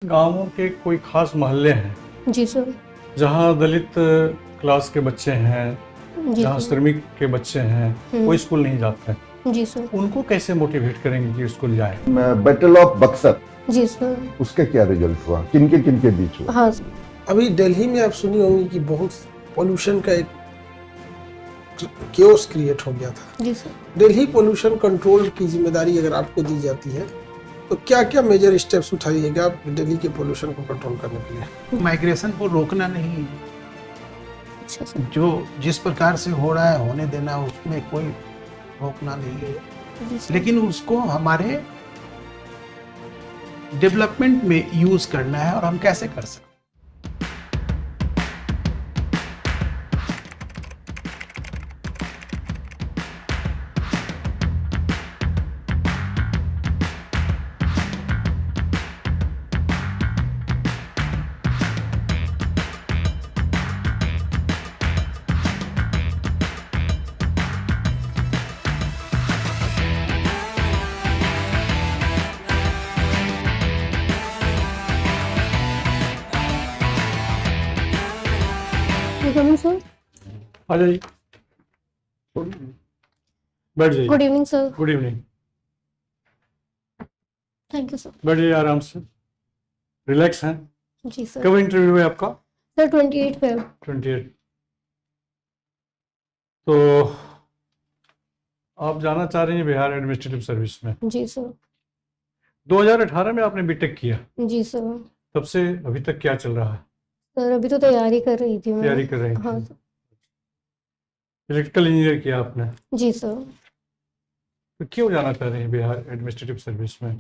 गाँवों के कोई खास मोहल्ले हैं जी सर। जहाँ दलित क्लास के बच्चे हैं, जी जहाँ सर। श्रमिक के बच्चे हैं, कोई स्कूल नहीं जाते हैं, जी सर। उनको कैसे मोटिवेट करेंगे कि स्कूल जाए? बैटल ऑफ बक्सर, जी सर। उसका क्या रिजल्ट हुआ, किन के बीच हुआ? हाँ सर। अभी दिल्ली में आप सुनी होंगी कि बहुत पोल्यूशन का एक केओस क्रिएट हो गया था। जी सर। दिल्ली पोल्यूशन कंट्रोल की जिम्मेदारी अगर आपको दी जाती है तो क्या क्या मेजर स्टेप्स उठाइएगा आप दिल्ली के पोल्यूशन को कंट्रोल करने के लिए? माइग्रेशन को रोकना नहीं, अच्छा सर। जो जिस प्रकार से हो रहा है होने देना, उसमें कोई रोकना नहीं है, जी सर। लेकिन उसको हमारे डेवलपमेंट में यूज करना है। और हम कैसे कर सकते हैं? सर। आ जाइए, बैठ जाइए। Good evening sir. Good evening. Thank you sir. बैठ जाइए आराम से, रिलैक्स हैं। जी सर। कब इंटरव्यू है आपका? Sir 28 Feb. 28। तो आप जाना चाह रही हैं बिहार एडमिनिस्ट्रेटिव सर्विस में। जी सर। 2018 में आपने बीटेक किया, जी सर। तब से अभी तक क्या चल रहा है? सर अभी तो तैयारी कर रही थी मैं। तैयारी कर रहे हाँ थे। सर। इलेक्ट्रिकल इंजीनियर किया आपने, जी सर। तो क्यों जाना चाह रहे हैं बिहार एडमिनिस्ट्रेटिव सर्विस में?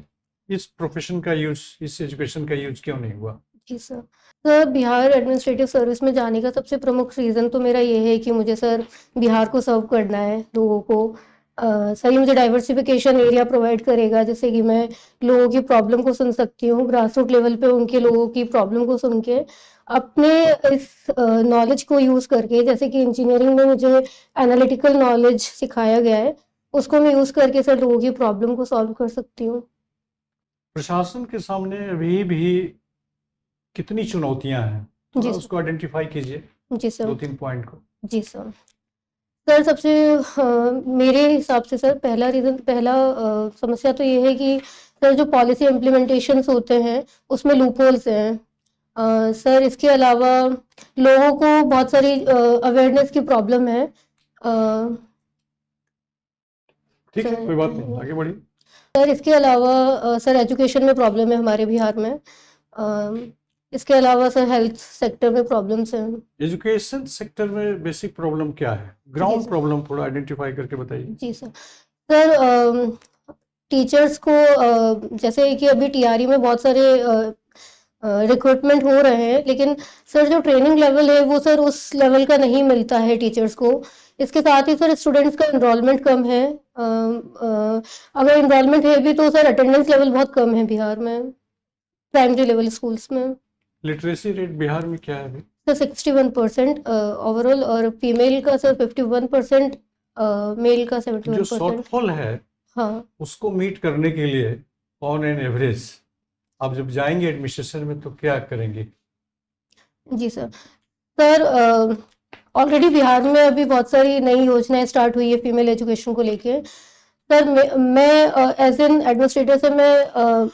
इस प्रोफेशन का यूज, इस एजुकेशन का यूज क्यों नहीं हुआ? जी sir. Sir Bihar administrative service में जाने का सबसे प्रमुख रीज़न तो मेरा ये है कि मुझे सर बिहार को सर्व करना है लोगों को। सर ये मुझे डाइवर्सिफिकेशन एरिया प्रोवाइड करेगा, जिससे कि मैं लोगों की प्रॉब्लम को सुन सकती हूँ, ग्रास रूट लेवल पे उनके लोगों की प्रॉब्लम को सुन के अपने इस नॉलेज को यूज़ करके, जैसे कि इंजीनियरिंग में मुझे एनालिटिकल नॉलेज सिखाया गया है, उसको मैं यूज़ करके सर लोगों की प्रॉब्लम को सॉल्व कर सकती हूँ। प्रशासन के सामने अभी भी कितनी चुनौतियां हैं, जी सर। उसको आइडेंटिफाई कीजिए, जी सर। 2-3 पॉइंट को। जी सर। सर सबसे मेरे हिसाब से सर पहला समस्या तो ये है कि सर जो पॉलिसी इम्प्लीमेंटेशंस होते हैं उसमें लूपहोल्स हैं। सर इसके अलावा लोगों को बहुत सारी अवेयरनेस की प्रॉब्लम है। ठीक है, सर कोई बात नहीं, आगे बढ़िए। सर इसके अलावा सर एजुकेशन में प्रॉब्लम है हमारे बिहार में। इसके अलावा सर हेल्थ सेक्टर में प्रॉब्लम्स हैं। एजुकेशन सेक्टर में बेसिक प्रॉब्लम क्या है? जी ग्राउंड सर। प्रॉब्लम थोड़ा आइडेंटिफाई करके बताइए। जी सर। सर टीचर्स को जैसे कि अभी टीआरई में बहुत सारे रिक्रूटमेंट हो रहे हैं, लेकिन सर जो ट्रेनिंग लेवल है वो सर उस लेवल का नहीं मिलता है टीचर्स को। इसके साथ ही सर स्टूडेंट्स का इनरोलमेंट कम है। अगर इनरोलमेंट है भी तो सर अटेंडेंस लेवल बहुत कम है बिहार में, प्राइमरी लेवल स्कूल्स में। लिटरेसी रेट बिहार में क्या है अभी? सर 61% ओवरऑल, और फीमेल का सर 51%, मेल का जो 71%। शॉर्टफॉल है हाँ उसको मीट करने के लिए ऑन एन एवरेज आप जब जाएंगे एडमिनिस्ट्रेशन में तो क्या करेंगे? जी सर। सर ऑलरेडी बिहार में अभी बहुत सारी नई योजनाएं स्टार्ट हुई है फीमेल एजुकेशन को लेके। सर मैं एज एन एडमिनिस्ट्रेटर से मैं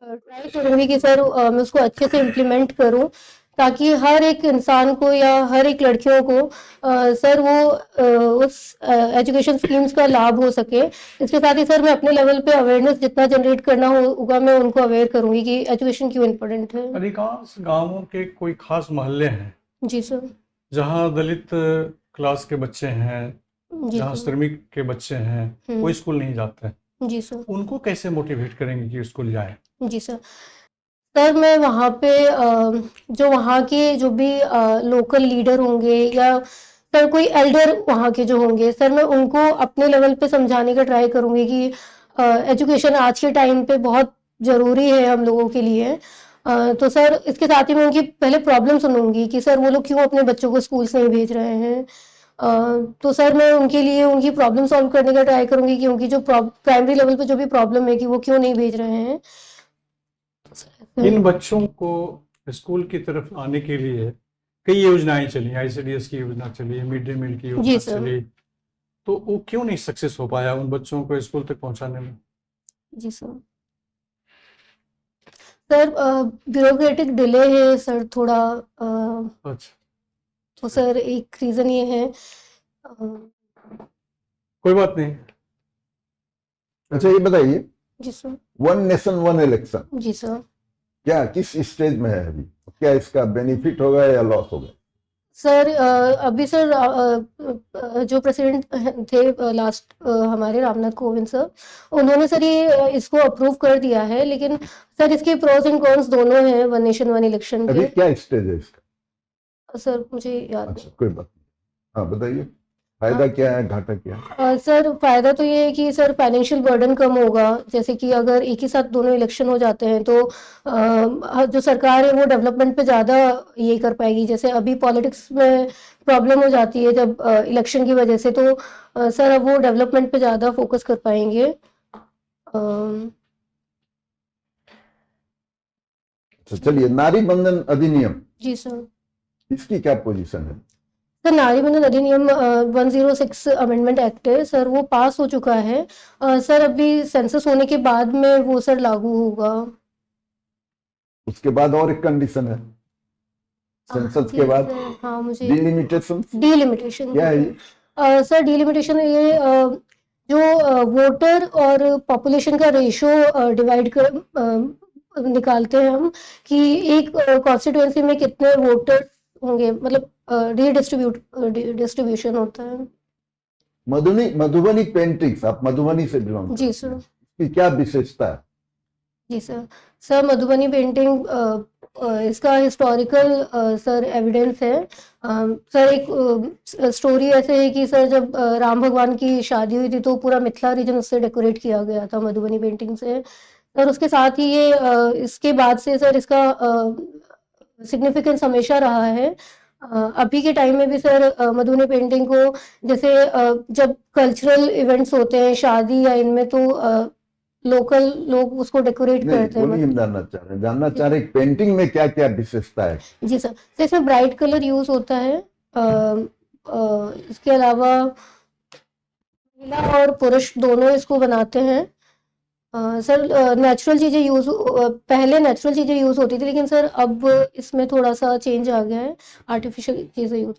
ट्राई करूँगी कि सर मैं उसको अच्छे से इम्प्लीमेंट करूँ, ताकि हर एक इंसान को या हर एक लड़कियों को सर वो उस एजुकेशन स्कीम्स का लाभ हो सके। इसके साथ ही सर मैं अपने लेवल पे अवेयरनेस जितना जनरेट करना होगा मैं उनको अवेयर करूँगी कि एजुकेशन क्यों इम्पोर्टेंट है। अधिकांश गांवों के कोई खास मोहल्ले हैं जी सर। जहाँ दलित क्लास के बच्चे हैं, जी जहाँ सर। श्रमिक के बच्चे हैं, कोई स्कूल नहीं जाते हैं, जी सर। उनको कैसे मोटिवेट करेंगे कि स्कूल जाए? जी सर। सर मैं वहाँ पे जो वहाँ के जो भी लोकल लीडर होंगे या सर कोई एल्डर वहाँ के जो होंगे, सर मैं उनको अपने लेवल पे समझाने का ट्राई करूँगी कि एजुकेशन आज के टाइम पे बहुत ज़रूरी है हम लोगों के लिए। तो सर इसके साथ ही मैं उनकी पहले प्रॉब्लम सुनूंगी कि सर वो लोग क्यों अपने बच्चों को स्कूल्स नहीं भेज रहे हैं। तो सर मैं उनके लिए उनकी प्रॉब्लम सॉल्व करने का ट्राई करूंगी कि उनकी जो प्राइमरी लेवल पे जो भी प्रॉब्लम है कि वो क्यों नहीं भेज रहे हैं। इन बच्चों को स्कूल की तरफ आने के लिए कई योजनाएं चली, आईसीडीएस की योजना चली, मिड डे मील की योजना जी सर। चली, तो वो क्यों नहीं सक्सेस हो पाया उन बच्चों को स्कूल तक पहुंचाने में? जी सर। सर ब्यूरोक्रेटिक डिले है सर थोड़ा, अच्छा, तो सर एक रीज़न ये है। कोई बात नहीं। अच्छा ये बताइए, जी sir. One nation one election जी सर। क्या किस स्टेज में है अभी? क्या इसका बेनिफिट होगा या लॉस होगा? सर अभी सर जो प्रेसिडेंट थे लास्ट हमारे रामनाथ कोविंद सर, उन्होंने सर ये इसको अप्रूव कर दिया है, लेकिन सर इसके प्रोस एंड कॉन्स दोनों हैं वन नेशन वन इलेक्शन अभी के। क्या स्टेज है इसका? सर मुझे याद अच्छा कोई बात नहीं, हाँ बताइए, फायदा क्या है, घाटा क्या है? सर फायदा तो ये है कि सर फाइनेंशियल बर्डन कम होगा, जैसे कि अगर एक ही साथ दोनों इलेक्शन हो जाते हैं तो जो सरकार है वो डेवलपमेंट पे ज़्यादा ये कर पाएगी। जैसे अभी पॉलिटिक्स में प्रॉब्लम हो जाती है जब इलेक्शन की वजह से, तो सर अब वो डेवलपमेंट पे ज़्यादा फोकस कर पाएंगे। अच्छा चलिए, नारी बंधन अधिनियम, जी सर। इसकी क्या पोजीशन है? सर नारी बंधन अधिनियम 106 अमेंडमेंट एक्ट है सर, वो पास हो चुका है। सर अभी सेंसस होने के बाद में वो सर लागू होगा। उसके बाद और एक कंडीशन है सेंसस के बाद, हाँ मुझे डिलिमिटेशन। डिलिमिटेशन क्या है ये? सर डिलिमिटेशन ये जो वोटर और पॉपुलेशन का रेशो डिवाइड कर निकालते हैं हम कि एक कॉन्स्टिट्यूएंसी में कितने वोटर होंगे, मतलब डिस्ट्रीब्यूशन होता है। मधुबनी पेंटिंग्स, आप मधुबनी से बिलोंग जी सर। इसकी क्या विशेषता है? जी सर। सर मधुबनी पेंटिंग इसका हिस्टोरिकल सर एविडेंस है। सर एक स्टोरी ऐसे है कि सर जब राम भगवान की शादी हुई थी तो पूरा मिथिला रीजन उससे डेकोरेट किया गया था मधुबनी पेंटिंग से। सर उसके साथ ही ये इसके बाद से सर इसका सिग्निफिकेंस हमेशा रहा है। अभी के टाइम में भी सर मधुबनी पेंटिंग को जैसे जब कल्चरल इवेंट्स होते हैं शादी या इनमें, तो लोकल लोग उसको डेकोरेट करते हैं। नहीं, हम जानना चाह रहे पेंटिंग में क्या क्या विशेषता है? जी सर, तो इसमें ब्राइट कलर यूज होता है। इसके अलावा महिला और पुरुष दोनों इसको बनाते हैं। सर नेचुरल चीजें यूज, पहले नेचुरल चीजें यूज होती थी, लेकिन सर अब इसमें थोड़ा सा चेंज आ गया है, आर्टिफिशियल चीजें यूज।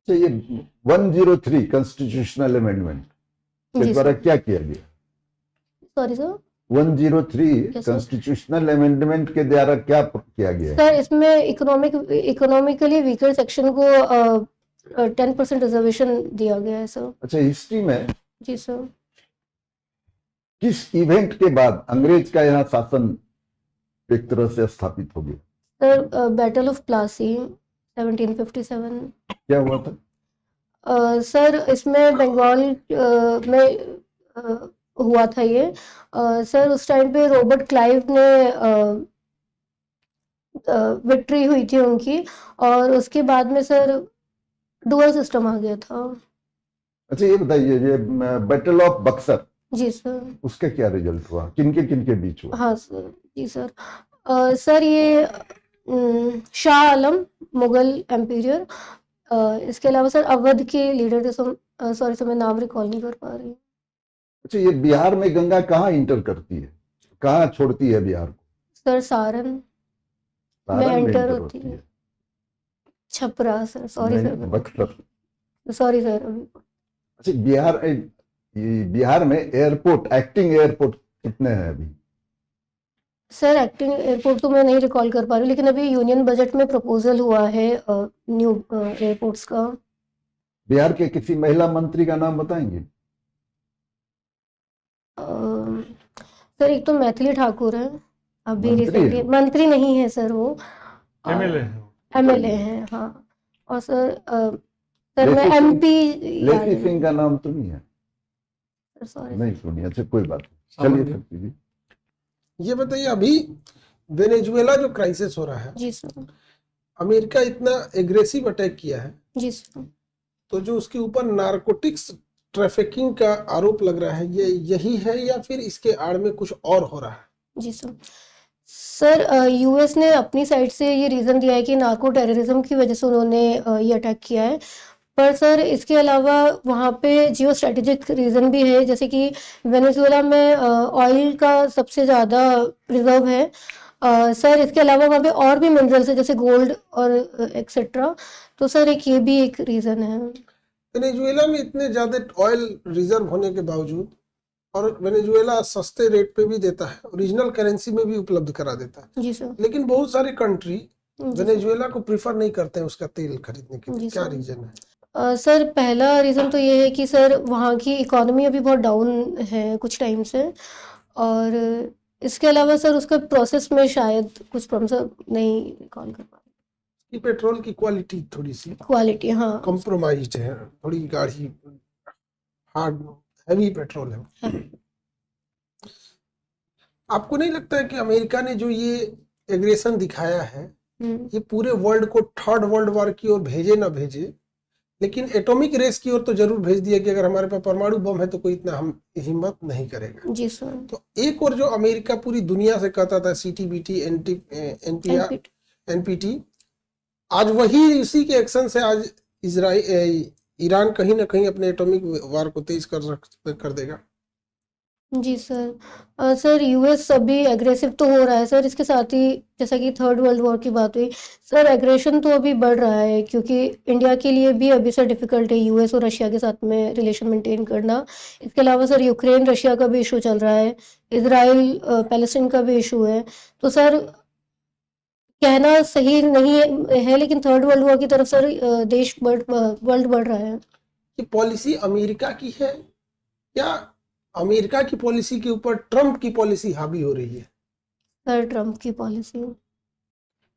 तो ये 103 कॉन्स्टिट्यूशनल अमेंडमेंट के द्वारा क्या किया गया? सॉरी सर, 103 कॉन्स्टिट्यूशनल अमेंडमेंट के द्वारा क्या किया गया? सर इसमें इकोनॉमिकली वीकर सेक्शन को 10% रिजर्वेशन दिया गया है सर। अच्छा, हिस्ट्री में जी सर। किस इवेंट के बाद अंग्रेज का यहाँ शासन एक तरह से स्थापित हो गया? Sir battle of Plassey 1757। क्या हुआ था? सर इसमें बंगाल में हुआ था ये। सर उस टाइम पे रॉबर्ट क्लाइव ने विक्ट्री हुई थी उनकी, और उसके बाद में सर डुअल सिस्टम आ गया था। अच्छा ये बताइए, ये बैटल ऑफ बक्सर, जी सर, उसका क्या रिजल्ट हुआ, किन के बीच हुआ? हाँ सर। जी सर। सर ये शाह आलम मुगल एम्पीरियर, इसके अलावा सर अवध के लीडर थे। सॉरी सर, मैं नाम रिकॉल नहीं कर पा रही। अच्छा, ये बिहार में गंगा कहाँ इंटर करती है, कहाँ छोड़ती है बिहार को? सर सारण में एंटर होती है। Chhapra sir, sorry sir, Buxar, sorry sir. अच्छा बिहार में एयरपोर्ट, एक्टिंग एयरपोर्ट कितने हैं अभी? सर एक्टिंग एयरपोर्ट तो मैं नहीं रिकॉल कर पा रही, लेकिन अभी यूनियन बजट में प्रपोजल हुआ है न्यू एयरपोर्ट्स का। बिहार के किसी महिला मंत्री का नाम बताएंगे? सर एक तो मैथिली ठाकुर है, अभी रिसेंटली मंत्री नहीं है सर, वो एमएलए हैं। हाँ, और सर मैं एमपी लेखी सिंह का नाम तो नहीं है? सॉरी नहीं सुनी। अच्छा कोई बात नहीं, चलिए सकती जी। ये बताइए, अभी वेनेजुएला जो क्राइसिस हो रहा है, जी सर, अमेरिका इतना एग्रेसिव अटैक किया है, जी सर, तो जो उसके ऊपर नारकोटिक्स ट्रैफिकिंग का आरोप लग रहा है, ये यही है या फिर इसके आड़ में कुछ और हो रहा है? जी सर। सर यूएस ने अपनी साइड से ये रीज़न दिया है कि नार्को टेररिज्म की वजह से उन्होंने ये अटैक किया है। पर सर इसके अलावा वहाँ पे जियो स्ट्रेटेजिक रीज़न भी है, जैसे कि वेनेजुएला में ऑयल का सबसे ज़्यादा रिजर्व है। सर इसके अलावा वहाँ पे और भी मिनरल्स है जैसे गोल्ड और एक्सेट्रा। तो सर ये भी एक रीज़न है। वेनेजुएला में इतने ज्यादा ऑयल रिजर्व होने के बावजूद, और वेनेजुएला सस्ते रेट पे भी देता है, ओरिजिनल करेंसी में भी उपलब्ध करा देता है, जी सर। लेकिन बहुत सारे कंट्री जी वेनेजुएला को प्रीफर नहीं करते हैं उसका तेल खरीदने के लिए। जी क्या सर। रीजन है? सर पहला रीज़न तो ये है कि सर वहाँ की इकोनॉमी अभी बहुत डाउन है कुछ टाइम से, और इसके अलावा सर उसका प्रोसेस में शायद कुछ प्रॉब्लम नहीं रिकॉल कर पा कि पेट्रोल की क्वालिटी थोड़ी सी क्वालिटी। हाँ कॉम्प्रोमाइज्ड है, थोड़ी गाढ़ी, हार्ड, हैवी पेट्रोल है। हाँ। आपको नहीं लगता है कि अमेरिका ने जो ये एग्रेशन दिखाया है, हम्म, ये पूरे वर्ल्ड को थर्ड वर्ल्ड वॉर की ओर भेजे ना भेजे, लेकिन एटॉमिक रेस की ओर तो जरूर भेज दिया कि अगर हमारे पास परमाणु बम है तो कोई इतना हम हिम्मत नहीं करेगा। जी सर। तो एक और जो अमेरिका पूरी दुनिया से कहता था सीटीबीटी, एनपीआर, एनपीटी, आज वही उसी के एक्शन से आज ईरान कहीं ना कहीं अपने एटॉमिक वार को तेज कर देगा। जी सर। सर यूएस अभी एग्रेसिव तो हो रहा है सर, इसके साथ ही जैसा कि थर्ड वर्ल्ड वॉर की बात हुई, सर एग्रेशन तो अभी बढ़ रहा है क्योंकि इंडिया के लिए भी अभी सर डिफिकल्ट है यूएस और रशिया के साथ में रिलेशन मेंटेन करना। इसके अलावा सर यूक्रेन रशिया का भी इशू चल रहा है, इजराइल पैलेस्टीन का भी इशू है। तो सर कहना सही नहीं है, लेकिन थर्ड वर्ल्ड वॉर की तरफ सर देश वर्ल्ड बढ़ रहा है। ये पॉलिसी अमेरिका की है या अमेरिका की पॉलिसी के ऊपर ट्रम्प की पॉलिसी हावी हो रही है? सर ट्रम्प की पॉलिसी।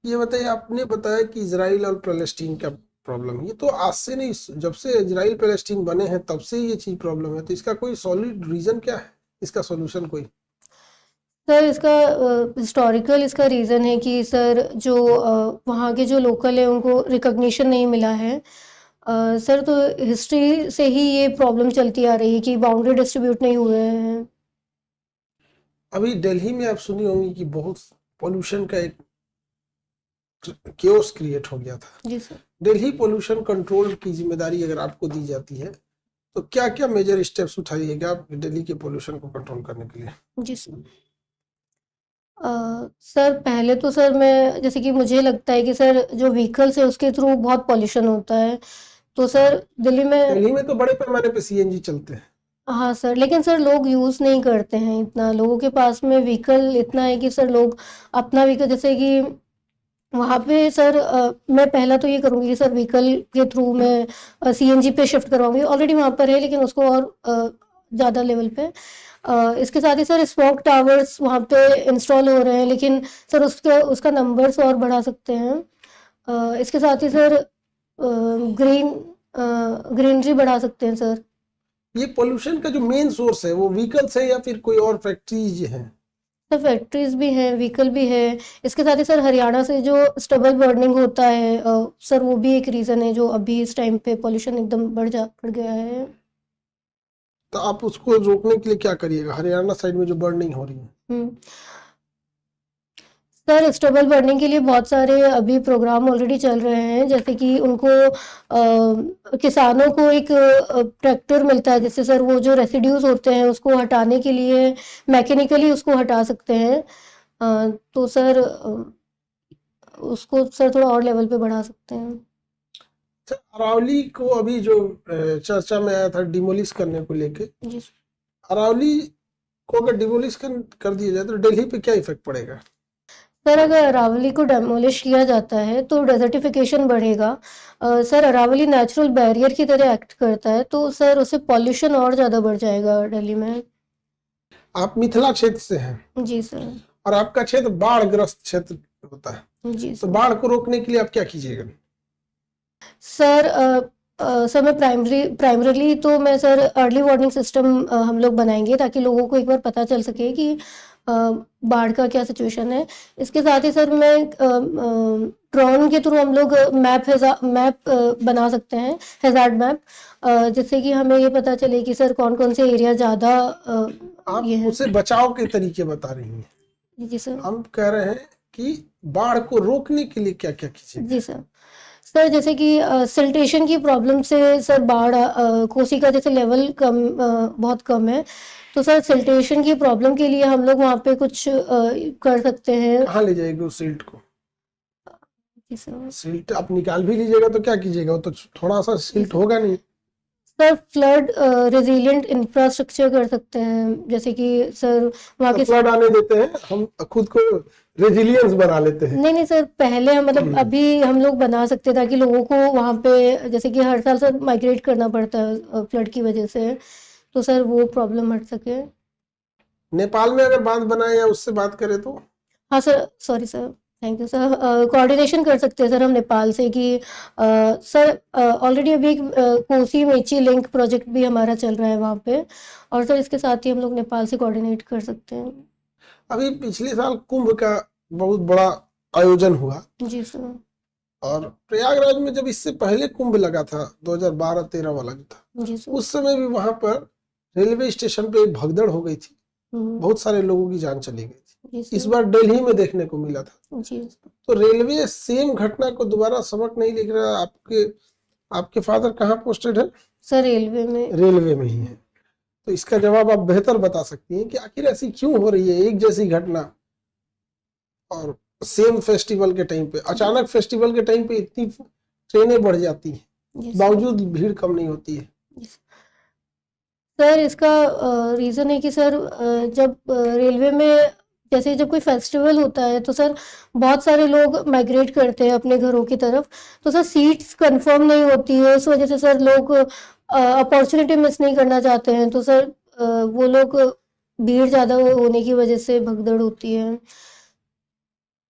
ये बताइए, आपने बताया कि इजराइल और पैलेस्टीन का प्रॉब्लम, ये तो आज से नहीं, जब से इजराइल पैलेस्टीन बने हैं तब से ये चीज प्रॉब्लम है। तो इसका कोई सॉलिड रीजन क्या है, इसका सॉल्यूशन कोई? सर इसका हिस्टोरिकल इसका रीज़न है कि सर जो वहाँ के जो लोकल है उनको रिकॉग्निशन नहीं मिला है। सर तो हिस्ट्री से ही ये प्रॉब्लम चलती आ रही है कि बाउंड्री डिस्ट्रीब्यूट नहीं हुए हैं। अभी दिल्ली में आप सुनी होंगी कि बहुत पोल्यूशन का एक केओस क्रिएट हो गया था। जी सर। दिल्ली पोल्यूशन कंट्रोल की जिम्मेदारी अगर आपको दी जाती है तो क्या क्या मेजर स्टेप्स उठाइएगा आप दिल्ली के पोल्यूशन को कंट्रोल करने के लिए? जी सर। सर पहले तो सर मैं जैसे कि मुझे लगता है कि सर जो व्हीकल्स है उसके थ्रू बहुत पॉल्यूशन होता है। तो सर दिल्ली में तो बड़े पैमाने पे सीएनजी चलते हैं। हाँ सर, लेकिन सर लोग यूज़ नहीं करते हैं इतना, लोगों के पास में व्हीकल इतना है कि सर लोग अपना व्हीकल, जैसे कि वहाँ पे सर मैं पहला तो ये करूँगी कि सर व्हीकल के थ्रू मैं सीएनजी पे शिफ्ट करवाऊंगी। ऑलरेडी वहाँ पर है लेकिन उसको और ज़्यादा लेवल पे। इसके साथ ही सर स्मोक टावर्स वहाँ पे इंस्टॉल हो रहे हैं, लेकिन सर उसका नंबर्स और बढ़ा सकते हैं। इसके साथ ही सर ग्रीनरी बढ़ा सकते हैं सर। ये पोल्यूशन का जो मेन सोर्स है वो व्हीकल्स है या फिर कोई और फैक्ट्रीज हैं? सर फैक्ट्रीज भी हैं, व्हीकल भी है। इसके साथ ही सर हरियाणा से जो स्टबल बर्निंग होता है सर वो भी एक रीज़न है जो अभी इस टाइम पे पोल्यूशन एकदम बढ़ गया है। तो आप उसको रोकने के लिए क्या करिएगा हरियाणा साइड में जो बर्निंग हो रही है? सर स्टबल बर्निंग के लिए बहुत सारे अभी प्रोग्राम ऑलरेडी चल रहे हैं, जैसे कि उनको किसानों को एक ट्रैक्टर मिलता है जिससे सर वो जो रेसिड्यूज होते हैं उसको हटाने के लिए मैकेनिकली उसको हटा सकते हैं। तो सर उसको सर थोड़ा और लेवल पे बढ़ा सकते हैं। अरावली को अभी जो चर्चा में आया था डिमोलिश करने को लेके, जी अरावली को अगर डिमोलिश कर दिया जाए तो दिल्ली पे क्या इफेक्ट पड़ेगा? सर अगर अरावली को डेमोलिश किया जाता है तो डेजर्टिफिकेशन बढ़ेगा। सर अरावली नेचुरल बैरियर की तरह एक्ट करता है, तो सर उससे पॉल्यूशन और ज़्यादा बढ़ जाएगा दिल्ली में। आप मिथिला क्षेत्र से हैं जी सर। और आपका क्षेत्र बाढ़ ग्रस्त क्षेत्र होता है, जी तो बाढ़ को रोकने के लिए आप क्या कीजिएगा? सर सर मैं प्राइमरीली तो मैं सर अर्ली वार्निंग सिस्टम हम लोग बनाएंगे ताकि लोगों को एक बार पता चल सके कि बाढ़ का क्या सिचुएशन है। इसके साथ ही सर मैं ड्रोन के थ्रू हम लोग मैप बना सकते हैं, हैजार्ड मैप, जिससे कि हमें ये पता चले कि सर कौन कौन से एरिया ज़्यादा आप ये है। उससे बचाव के तरीके बता रही हैं। जी सर। हम कह रहे हैं कि बाढ़ को रोकने के लिए क्या क्या कीजिए। जी सर। सर जैसे कि सिल्टेशन की प्रॉब्लम से सर बाढ़ कोसी का जैसे लेवल बहुत कम है, तो सर सिल्टेशन की प्रॉब्लम के लिए हम लोग वहाँ पे कुछ कर सकते हैं। कहाँ ले जाएंगे उस सिल्ट को? जी सर। सिल्ट आप निकाल भी लीजिएगा तो क्या कीजिएगा, वो तो थोड़ा सा सिल्ट होगा नहीं। सर फ्लड रेजिलिएंट इंफ्रास्ट्रक्चर कर सकते हैं, जैसे कि सर वहाँ के फ्लड आने देते हैं, हम खुद को रेजिलियंस बना लेते हैं। नहीं नहीं सर, पहले हम मतलब अभी हम लोग बना सकते हैं ताकि लोगों को वहाँ पे, जैसे कि हर साल सर माइग्रेट करना पड़ता है फ्लड की वजह से, तो सर वो प्रॉब्लम हट सके। नेपाल में अगर बांध बनाए या उससे बात करें तो हाँ sir, sorry sir, thank you sir. Coordination कर सकते हैं सर हम नेपाल से कि सर ऑलरेडी अभी एक कोसी मेची लिंक प्रोजेक्ट भी हमारा चल रहा है वहाँ पे, और सर इसके साथ ही हम लोग नेपाल से कोऑर्डिनेट कर सकते हैं। अभी पिछले साल कुंभ का बहुत बड़ा आयोजन हुआ, जी सर। और प्रयागराज में जब इससे पहले कुंभ लगा था 2012-13 वाला जो था, जी सर। उस समय भी वहां पर रेलवे स्टेशन पे एक भगदड़ हो गई थी, हम्म, बहुत सारे लोगों की जान चली गई थी। जी इस सर। बार दिल्ली में देखने को मिला था। जी तो रेलवे सेम घटना को दोबारा सबक नहीं लिख रहा। आपके फादर कहाँ पोस्टेड है? सर रेलवे में। रेलवे में ही है। तो इसका जवाब आप बेहतर बता सकती हैं कि आखिर ऐसी क्यों हो रही है एक जैसी घटना, और सेम फेस्टिवल के टाइम पे अचानक फेस्टिवल के टाइम पे इतनी ट्रेनें बढ़ जाती हैं, जी सर। बावजूद भीड़ कम नहीं होती है। सर इसका रीज़न है कि सर जब रेलवे में जैसे जब कोई फेस्टिवल होता है तो सर बहुत सारे लोग माइग्रेट करते हैं अपने घरों की तरफ, तो सर सीट्स कंफर्म नहीं होती है, उस वजह से सर लोग अपॉर्चुनिटी मिस नहीं करना चाहते हैं, तो सर वो लोग भीड़ ज़्यादा होने की वजह से भगदड़ होती है।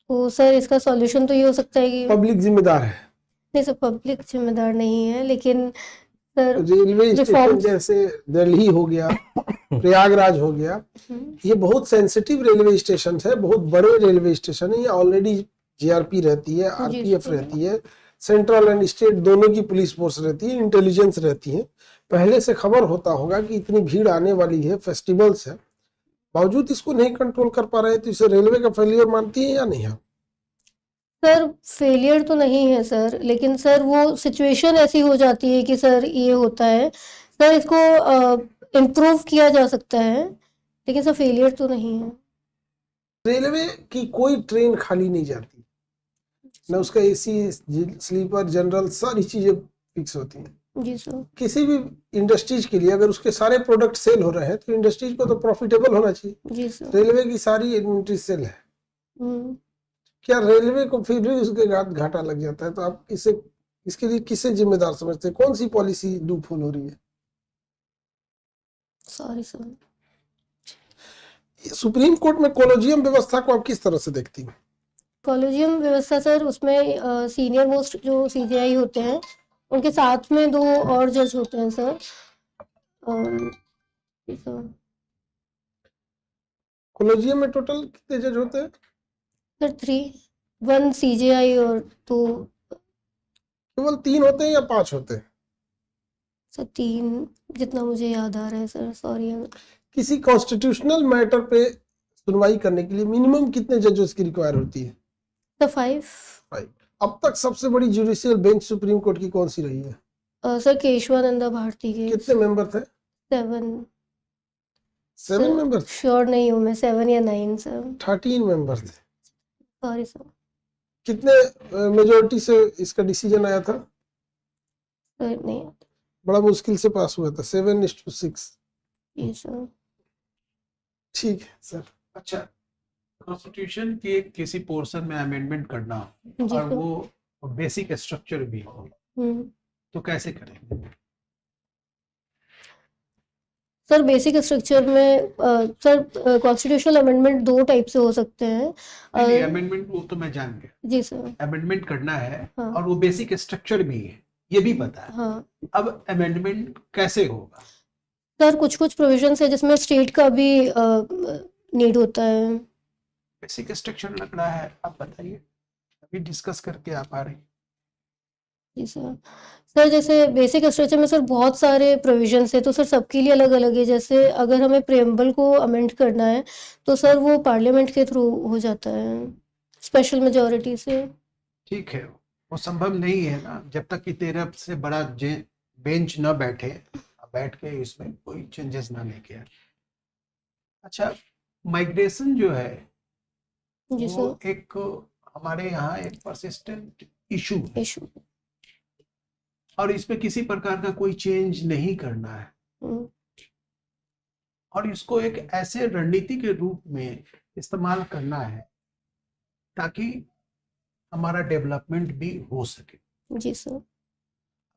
तो सर इसका सॉल्यूशन तो ये हो सकता है कि पब्लिक जिम्मेदार है। नहीं सर, पब्लिक जिम्मेदार नहीं है, लेकिन सर रेलवे स्टेशन रिफॉर्म्स। जैसे दिल्ली हो गया, प्रयागराज हो गया, ये बहुत सेंसिटिव रेलवे स्टेशन है, बहुत बड़े रेलवे स्टेशन है। ये ऑलरेडी जीआरपी रहती है, आरपीएफ सर। रहती है, सेंट्रल एंड स्टेट दोनों की पुलिस फोर्स रहती है, इंटेलिजेंस रहती है। पहले से खबर होता होगा कि इतनी भीड़ आने वाली है, फेस्टिवल्स है, बावजूद इसको नहीं कंट्रोल कर पा रहे हैं। तो इसे रेलवे का फेलियर मानती है या नहीं आप? सर फेलियर तो नहीं है सर, लेकिन सर वो सिचुएशन ऐसी हो जाती है कि सर ये होता है। सर इसको इम्प्रूव किया जा सकता है, लेकिन सर फेलियर तो नहीं है। रेलवे की कोई ट्रेन खाली नहीं जाती, न उसका एसी, स्लीपर, जनरल, सारी चीजें फिक्स होती हैं। जी सर। किसी भी इंडस्ट्रीज के लिए अगर उसके सारे प्रोडक्ट सेल हो रहे हैं तो इंडस्ट्रीज को तो प्रॉफिटेबल होना चाहिए। जी सर। रेलवे की सारी इन्वेंट्री सेल है, हम्म, क्या रेलवे को फिर भी उसके घाटा लग जाता है? तो आप इसके लिए किसे जिम्मेदार समझते हैं? कौन सी पॉलिसी लूपहोल हो रही है? Sorry sir. सुप्रीम कोर्ट में कोलोजियम व्यवस्था को आप किस तरह से देखती हैं? कॉलेजियम व्यवस्था सर, उसमें सीनियर मोस्ट जो सीजेआई होते हैं उनके साथ में 2 और जज होते हैं सर। जी सर। कोलोजियम में टोटल कितने जज होते हैं? सर 3, 1 सीजेआई और 2। केवल 3 होते हैं या 5 होते हैं? सर 3 जितना मुझे याद आ रहा है सर, सॉरी। किसी कॉन्स्टिट्यूशनल मैटर पे सुनवाई करने के लिए मिनिमम कितने जजेस की रिक्वायर होती है? सर 5। राइट। अब तक सबसे बड़ी जुडिशियल बेंच सुप्रीम कोर्ट की कौन सी रही है? सर केशवानंदा भारती के। कितने मेंबर थे? 7। 7 मेंबर थे? श्योर नहीं हूँ मैं, 7 या 9 सर। 13 मेंबर थे। Sorry sir. कितने मेजोरिटी से इसका डिसीजन आया था? सर नहीं। बड़ा मुश्किल से पास हुआ था, 7-6। जी सर। ठीक है सर। अच्छा, कॉन्स्टिट्यूशन के किसी पोर्शन में अमेंडमेंट करना जी और सर। वो बेसिक स्ट्रक्चर भी हो, हम्म। तो कैसे करेंगे? सर बेसिक स्ट्रक्चर में सर कॉन्स्टिट्यूशनल अमेंडमेंट 2 टाइप से हो सकते हैं। अमेंडमेंट वो तो मैं जान गया, जी सर। अमेंडमेंट करना है हाँ। और वो बेसिक स्ट्रक्चर भी है, ये भी पता है। हाँ अब अमेंडमेंट कैसे होगा? सर, कुछ कुछ प्रोविजंस है जिसमें स्टेट का भी नीड होता है। बेसिक स्ट्रक्चर लग रहा है, आप बताइए, अभी डिस्कस करके आप आ रही। जी सर। सर जैसे बेसिक स्ट्रक्चर में सर बहुत सारे प्रोविजंस है, तो सर सबके लिए अलग अलग है। जैसे अगर हमें प्रेम्बल को अमेंड करना है तो सर वो पार्लियामेंट के थ्रू हो जाता है, स्पेशल मेजोरिटी से। ठीक है, वो संभव नहीं है ना, जब तक कि 13 से बड़ा बेंच न बैठे, बैठ के इसमें कोई चेंजेस ना लेके आए। अच्छा, माइग्रेशन जो है जी वो सर। एक हमारे यहाँ एक परसिस्टेंट इशू है, इशू। और इसमें किसी प्रकार का कोई चेंज नहीं करना है, और इसको एक ऐसे रणनीति के रूप में इस्तेमाल करना है ताकि हमारा डेवलपमेंट भी हो सके। जी सर।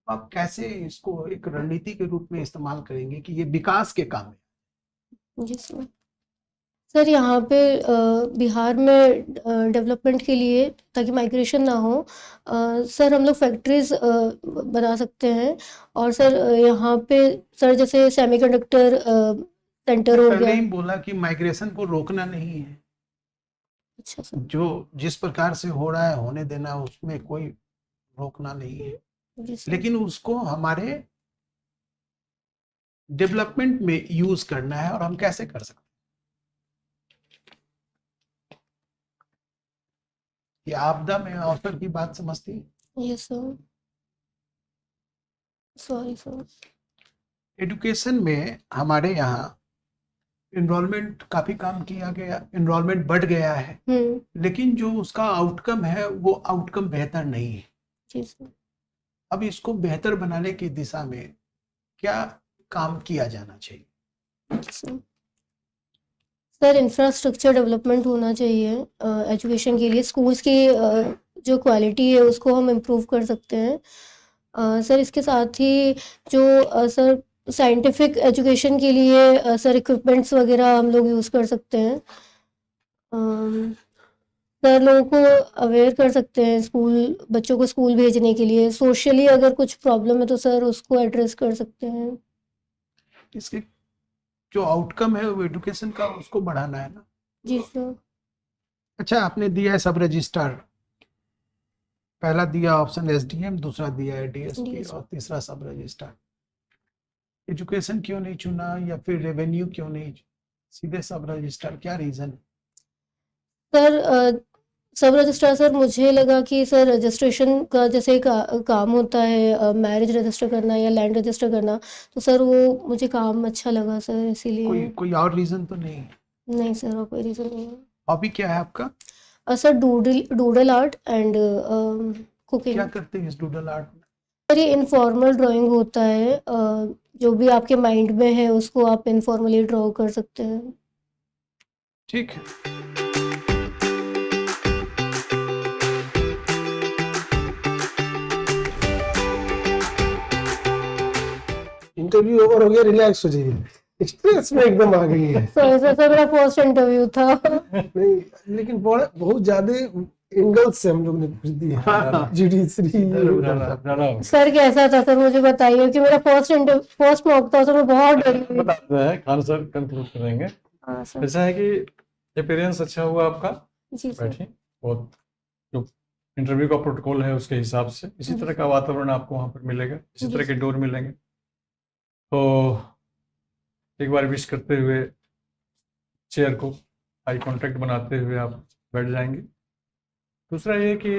आप कैसे इसको एक रणनीति के रूप में इस्तेमाल करेंगे कि ये विकास के काम है? जी सर। सर यहाँ पे बिहार में डेवलपमेंट के लिए, ताकि माइग्रेशन ना हो, सर हम लोग फैक्ट्रीज बना सकते हैं। और सर यहाँ पे सर जैसे सेमीकंडक्टर सेंटर हो पहले गया। ही बोला कि माइग्रेशन को रोकना नहीं है, अच्छा सर। जो जिस प्रकार से हो रहा है होने देना, उसमें कोई रोकना नहीं है, जी सर। लेकिन उसको हमारे डेवलपमेंट में यूज करना है। और हम कैसे कर सकते हैं? ये आपदा में अवसर की बात समझती है? Yes sir. Sorry sir. Education में हमारे यहाँ एनरोलमेंट काफी काम किया गया, एनरोलमेंट बढ़ गया है, लेकिन जो उसका आउटकम है वो आउटकम बेहतर नहीं है। जी सर। अब इसको बेहतर बनाने की दिशा में क्या काम किया जाना चाहिए? सर इंफ्रास्ट्रक्चर डेवलपमेंट होना चाहिए एजुकेशन के लिए। स्कूल्स की जो क्वालिटी है उसको हम इम्प्रूव कर सकते हैं। सर इसके साथ ही जो सर साइंटिफिक एजुकेशन के लिए सर इक्विपमेंट्स वगैरह हम लोग यूज़ कर सकते हैं। सर लोगों को अवेयर कर सकते हैं, स्कूल बच्चों को स्कूल भेजने के लिए। सोशली अगर कुछ प्रॉब्लम है तो सर उसको एड्रेस कर सकते हैं। इसके जो आउटकम है वो एजुकेशन का, उसको बढ़ाना है ना। जी सर। अच्छा, आपने दिया है सब रजिस्ट्रार, पहला दिया ऑप्शन एसडीएम, दूसरा दिया है डीएसपी और तीसरा सब रजिस्ट्रार। एजुकेशन क्यों नहीं चुना, या फिर रेवेन्यू क्यों नहीं, सीधे सब रजिस्ट्रार? क्या रीजन? सर सब रजिस्ट्रार सर मुझे लगा कि सर रजिस्ट्रेशन का जैसे काम होता है, मैरिज रजिस्टर करना या लैंड रजिस्टर करना, तो सर वो मुझे काम अच्छा लगा सर, इसीलिए। कोई और रीजन तो नहीं? नहीं सर, और कोई रीज़न नहीं है। हॉबी क्या है आपका? Sir doodle art and cooking. क्या करते हैं इस डूडल आर्ट में? सर ये इनफॉर्मल ड्राइंग होता है, जो भी आपके माइंड में है उसको आप इनफॉर्मली ड्रॉ कर सकते हैं। ठीक है। इंटरव्यू ओवर हो गया, रिलैक्स हो जाइए, स्ट्रेस में एकदम आ गई है। सर सर मेरा फर्स्ट इंटरव्यू था। नहीं, लेकिन बहुत ज्यादा एंगल से हम लोग ने पूछ दिया, जुडिशरी। सर कैसा था सर, मुझे बताइए, कि मेरा फर्स्ट मॉक था, सर मैं बहुत डरी हुई। बताते हैं, खान सर कंक्लूड करेंगे। हाँ सर। ऐसा है कि अपीयरेंस अच्छा हुआ आपका, जी सर। बैठिए। बहुत जो इंटरव्यू का प्रोटोकॉल है उसके हिसाब से इसी तरह का वातावरण आपको वहाँ पर मिलेगा, इसी तरह के डोर मिलेंगे। तो एक बार विश करते हुए चेयर को आई कांटेक्ट बनाते हुए आप बैठ जाएंगे। दूसरा ये कि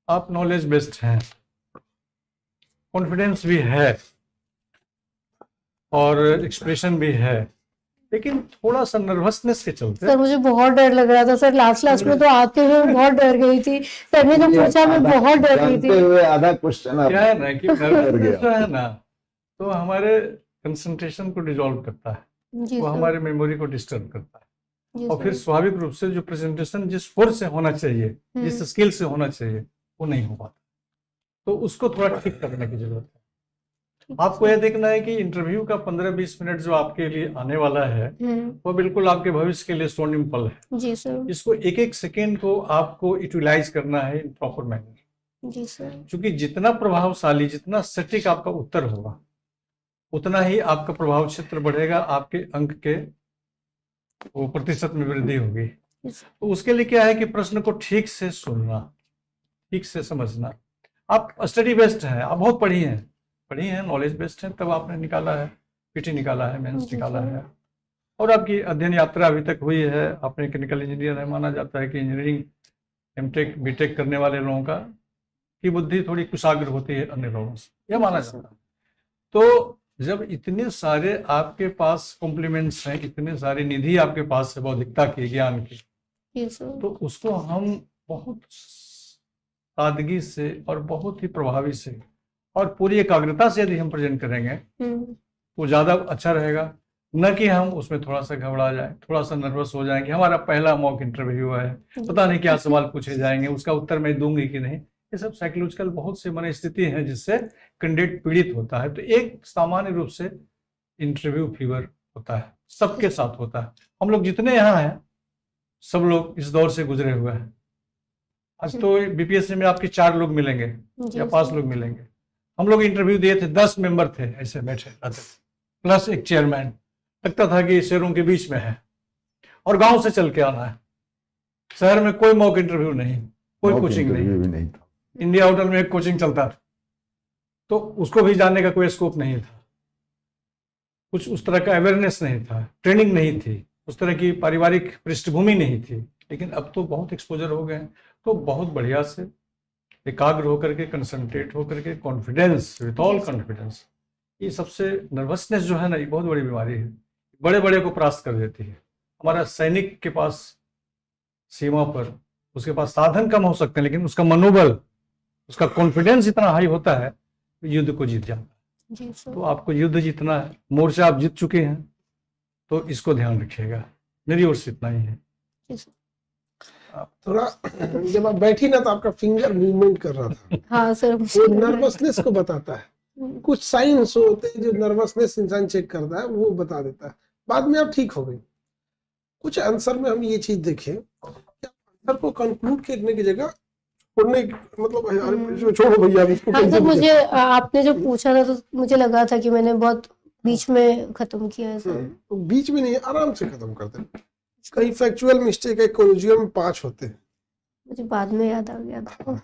आप नॉलेज बेस्ड हैं, कॉन्फिडेंस भी है और एक्सप्रेशन भी है, लेकिन थोड़ा सा नर्वसनेस के चलते सर मुझे बहुत डर लग रहा था सर, लास्ट में तो आते हुए बहुत डर गई थी। सर ने जब पूछा मैं बहुत डर गई जानते थी। हुए आधा क्वेश्चन क्या है ना कि नर्वसनेस जो गया। है ना, तो हमारे कंसंट्रेशन को डिसॉल्व करता है, जी वो सर। हमारी मेमोरी को डिस्टर्ब करता है, जी और फिर सर। स्वाभाविक रूप से जो प्रेजेंटेशन जिस फोर्स से होना चाहिए, जिस स्किल से होना चाहिए, वो नहीं हो पाता। तो उसको थोड़ा ठीक करने की जरूरत है। आपको यह देखना है कि इंटरव्यू का 15-20 मिनट जो आपके लिए आने वाला है वो बिल्कुल आपके भविष्य के लिए स्वर्णिम पल है। जी सर। इसको एक एक सेकेंड को आपको यूटिलाइज करना है इन प्रॉपर मैनर। जी सर। क्योंकि जितना प्रभावशाली, जितना सटीक आपका उत्तर होगा, उतना ही आपका प्रभाव क्षेत्र बढ़ेगा, आपके अंक के वो प्रतिशत में वृद्धि होगी। तो उसके लिए क्या है कि प्रश्न को ठीक से सुनना, ठीक से समझना, आप स्टडी बेस्ड हैं, आप बहुत पढ़ी हैं, नॉलेज बेस्ड हैं, तब आपने निकाला है, पीटी निकाला है, मेंस जी निकाला सर। है, और आपकी अध्ययन यात्रा अभी तक हुई है। आप मैकेनिकल इंजीनियर है, माना जाता है कि इंजीनियरिंग एमटेक बीटेक करने वाले लोगों का की बुद्धि थोड़ी कुशाग्र होती है अन्य लोगों से, यह माना जी सर। जाता है। तो जब इतने सारे आपके पास कॉम्प्लीमेंट्स हैं, इतने सारी निधि आपके पास है बौद्धिकता की, ज्ञान की, जी सर। तो उसको हम बहुत सादगी से और बहुत ही प्रभावी से और पूरी एकाग्रता से यदि हम प्रेजेंट करेंगे तो ज़्यादा अच्छा रहेगा, न कि हम उसमें थोड़ा सा घबरा जाए, थोड़ा सा नर्वस हो जाए कि हमारा पहला मॉक इंटरव्यू है, पता नहीं क्या सवाल पूछे जाएंगे, उसका उत्तर मैं दूंगी कि नहीं। ये सब साइकोलॉजिकल बहुत से मन स्थिति हैं जिससे कैंडिडेट पीड़ित होता है। तो एक सामान्य रूप से इंटरव्यू फीवर होता है, सबके साथ होता है। हम लोग जितने यहाँ हैं सब लोग इस दौर से गुजरे हुए हैं। आज तो बीपीएससी में आपके 4 लोग मिलेंगे जी या 5 सर। लोग मिलेंगे। हम लोग इंटरव्यू दिए थे, 10 मेंबर थे ऐसे बैठे रहते थे, प्लस एक चेयरमैन। लगता था कि शेरों के बीच में है और गांव से चल के आना है। शहर में कोई मॉक इंटरव्यू नहीं, कोई मॉक कोचिंग नहीं। इंटरव्यू भी नहीं था। इंडिया होटल में एक कोचिंग चलता था, तो उसको भी जानने का कोई स्कोप नहीं था, कुछ उस तरह का अवेयरनेस नहीं था, ट्रेनिंग नहीं थी, उस तरह की पारिवारिक पृष्ठभूमि नहीं थी। लेकिन अब तो बहुत एक्सपोजर हो गए, तो बहुत बढ़िया से एकाग्र होकर के, कंसंट्रेट होकर के, कॉन्फिडेंस, विथ ऑल कॉन्फिडेंस। ये सबसे नर्वसनेस जो है ना, ये बहुत बड़ी बीमारी है, बड़े बड़े को परास्त कर देती है। हमारा सैनिक के पास सीमा पर उसके पास साधन कम हो सकते हैं, लेकिन उसका मनोबल, उसका कॉन्फिडेंस इतना हाई होता है कि युद्ध को जीत जाता है। जी सर। तो आपको युद्ध जीतना है, मोर्चा आप जीत चुके हैं, तो इसको ध्यान रखिएगा। मेरी ओर से इतना ही है। जी सर। थोड़ा जब आप बैठी ना तो आपका फिंगर मूवमेंट कर रहा था, हाँ सर। वो नर्वसनेस को बताता है। कुछ साइंस होते हैं जो नर्वसनेस इंसान चेक करता है, वो बता देता है। बाद में आप ठीक हो गए। कुछ आंसर में हम ये चीज देखें, आंसर को कंक्लूड करने की जगह छोड़ने मतलब अरे छोड़ो भैया अब इसको हाँ कैसे तो भी मुझे आपने जब पूछा था तो मुझे लगा था कि मैंने बहुत बीच में खत्म किया है सर। तो बीच में नहीं, आराम से खत्म करते हैं। कहीं फैक्चुअल मिस्टेक है, कोलोजियम में 5 होते हैं, मुझे बाद में याद आ गया था।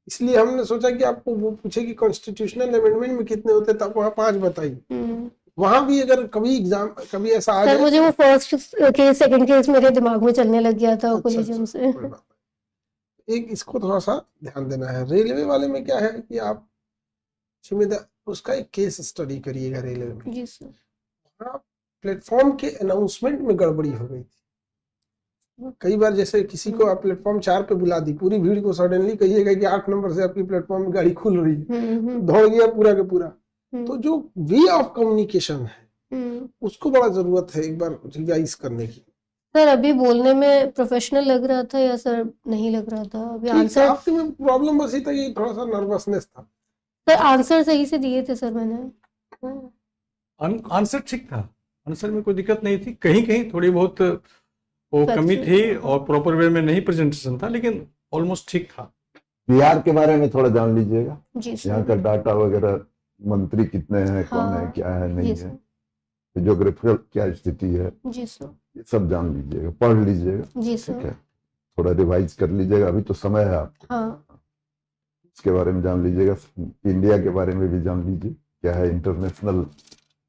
इसलिए हमने सोचा कि आपको वो पूछे कि कॉन्स्टिट्यूशनल अमेंडमेंट में कितने होते हैं, तब वहाँ 5 बताइए। वहां भी अगर कभी एग्जाम कभी ऐसा आ सर जाए, मुझे वो फर्स्ट केस सेकंड केस मेरे दिमाग में चलने लग गया था अच्छा, कोलिजन से। कोई बात नहीं। एक इसको थोड़ा सा ध्यान देना है। रेलवे वाले में क्या है कि आप जिम्मेदार उसका एक केस स्टडी करिएगा। रेलवे में जी सर। प्लेटफॉर्म के अनाउंसमेंट में गड़बड़ी हो गई थी। कई बार जैसे किसी को आप प्लेटफॉर्म 4 पे बुला दी, पूरी भीड़ को सडनली कहिएगा कि 8 नंबर से आपकी प्लेटफॉर्म में गाड़ी खुल रही है, दौड़ गया पूरा का पूरा। तो जो वे ऑफ कम्युनिकेशन है उसको बड़ा जरूरत है एक बार रिवाइज करने की। सर अभी बोलने में प्रोफेशनल लग रहा था या सर नहीं लग रहा था? अभी ठीक, आंसर आपके में प्रॉब्लम बस ये था कि थोड़ा सा नर्वसनेस था। सर आंसर सही से दिए थे सर मैंने। आंसर ठीक था, आंसर में कोई दिक्कत नहीं थी। कहीं कहीं थोड़ी बहुत वो कमी थी और प्रॉपर वे में नहीं प्रेजेंटेशन था, लेकिन ऑलमोस्ट ठीक था। बिहार के बारे में थोड़ा जान लीजिएगा, जी यहाँ सर। का डाटा वगैरह, मंत्री कितने हैं, कौन है, हाँ, क्या है, नहीं जी है, सर। ज्योग्राफिकल क्या स्थिति है, जी सर। ये सब जान लीजिएगा, पढ़ लीजिएगा। जी ठीक सर। है, थोड़ा रिवाइज कर लीजिएगा, अभी तो समय है आपको। हाँ इसके बारे में जान लीजिएगा, इंडिया के बारे में भी जान लीजिए, क्या है इंटरनेशनल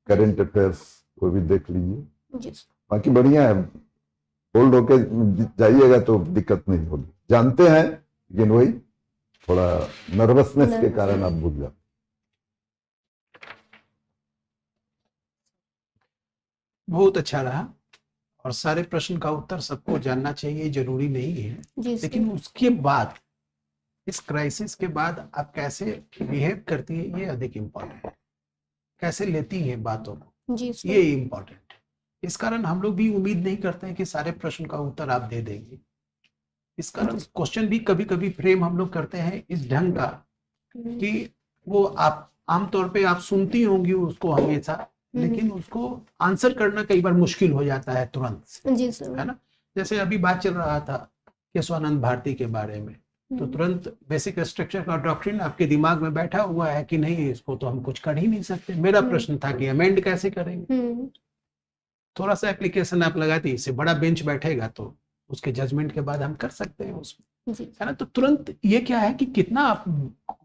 करंट अफेयर्स वो भी देख लीजिए। जी सर। बाकी बढ़िया है, होल्ड होके जाइएगा तो दिक्कत नहीं होगी। जानते हैं लेकिन वही थोड़ा नर्वसनेस के कारण आप भूल जाते। बहुत अच्छा रहा और सारे प्रश्न का उत्तर सबको जानना चाहिए, जरूरी नहीं है। जी लेकिन सर। उसके बाद, इस क्राइसिस के बाद आप कैसे बिहेव करती है ये अधिक इम्पोर्टेंट है। कैसे लेती है बातों को, जी सर। ये इम्पोर्टेंट है। इस कारण हम लोग भी उम्मीद नहीं करते हैं कि सारे प्रश्न का उत्तर आप दे देंगे। इस कारण क्वेश्चन भी कभी कभी फ्रेम हम लोग करते हैं इस ढंग का कि वो आप आमतौर पे आप सुनती होंगी उसको हमेशा, लेकिन उसको आंसर करना कई बार मुश्किल हो जाता है तुरंत, जी सर। है ना। जैसे अभी बात चल रहा था केशवानंद भारती के बारे में, तो तुरंत बेसिक स्ट्रक्चर का डॉक्ट्रिन आपके दिमाग में बैठा हुआ है कि नहीं, इसको तो हम कुछ कर ही नहीं सकते। मेरा प्रश्न था कि अमेंड कैसे करेंगे। थोड़ा सा एप्लीकेशन आप लगाती, इससे बड़ा बेंच बैठेगा तो उसके जजमेंट के बाद हम कर सकते हैं उसमें। जी है ना। तो तुरंत ये क्या है कि कितना आप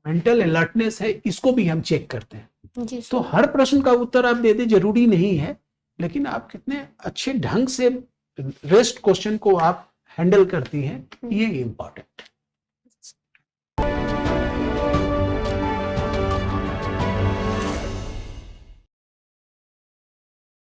मेंटल अलर्टनेस है, इसको भी हम चेक करते हैं। जी तो सर। हर प्रश्न का उत्तर आप दे दे जरूरी नहीं है, लेकिन आप कितने अच्छे ढंग से रेस्ट क्वेश्चन को आप हैंडल करती हैं, ये इम्पोर्टेंट है।